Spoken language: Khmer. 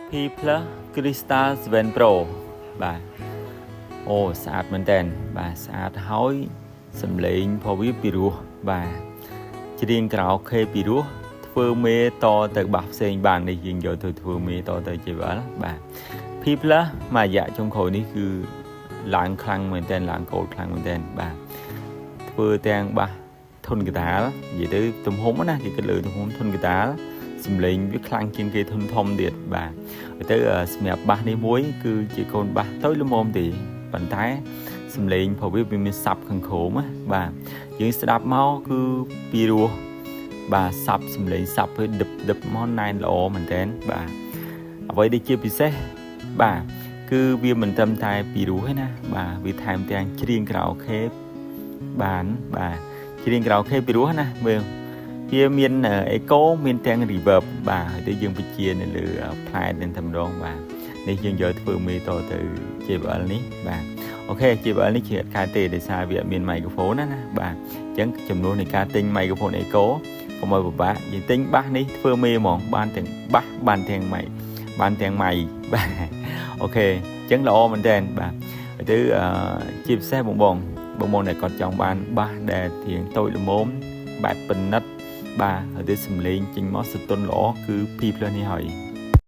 P plus Crystal 7 Pro បាទអូស្អាតមែនតើបាទស្អាតហើយសំឡេងផងវាពីរោះបាទច្រៀងក្រៅខេពីរោះធ្វើមេតទៅបាសផ្សេងបាននេះយើងយកទៅធ្វើមេតទៅជាវល់បាទ P plus មួយរយៈចុងក្រោយនេះគឺឡើងខ្លាំងមែនតើឡើងកូលខ្លាំងមែនតើបាទធ្វើទាំងបាសធុនកតាលនិយាយទៅទំហំណាគេគិតលើទំហំធុនកតាលសំឡេងវាខ្លាំងជាងគេធុនធំទៀតបាទទៅសម្រាប់បាសនេះមួយគឺជាកូនបាសទៅល្មមទេប៉ុន្តែសំឡេងផងវាមានសាប់ខាងក្រោមណាបាទយើងស្ដាប់មកគឺពីរោះបាទសាប់សំឡេងសាប់វាដឹបមកណែនល្អមែនតើបាទអ្វីដែលជាពិសេសបាទគឺវាមិនត្រឹមតែពីរោះទេណាបាទវាថែមទាំងច្រៀងក្រៅខេបានបាទច្រៀងក្រៅខេពីរោះណាមើលវាមានអេកូមានទាំង reverb បាទហើយទៅយើងបញ្ជានៅលើផ្លែនឹងតែម្ដងបាទនេះយើងយកធ្វើមេតទៅ JBL នេះបាទអូខេ JBL នេះជាអត់កើតទេដោយសារវាអត់មាន microphone ណាបាទអញ្ចឹងចំនួននៃការទិញ microphone echo កុំឲ្យពិបាកយើងទិញបាសនេះធ្វើមេហ្មងបានទាំងបាសបានទាំងម៉ៃបាទអូខេអញ្ចឹងល្អមែនតើបាទហើយទៅជាពិសេសបងដែលគាត់ចង់បានបាសដែលទៀងតូចល្មមបែបពិនិត្យបាទហើយទៅសំឡេងចេញមកសតុនល្អគឺ P plus នេះហើយ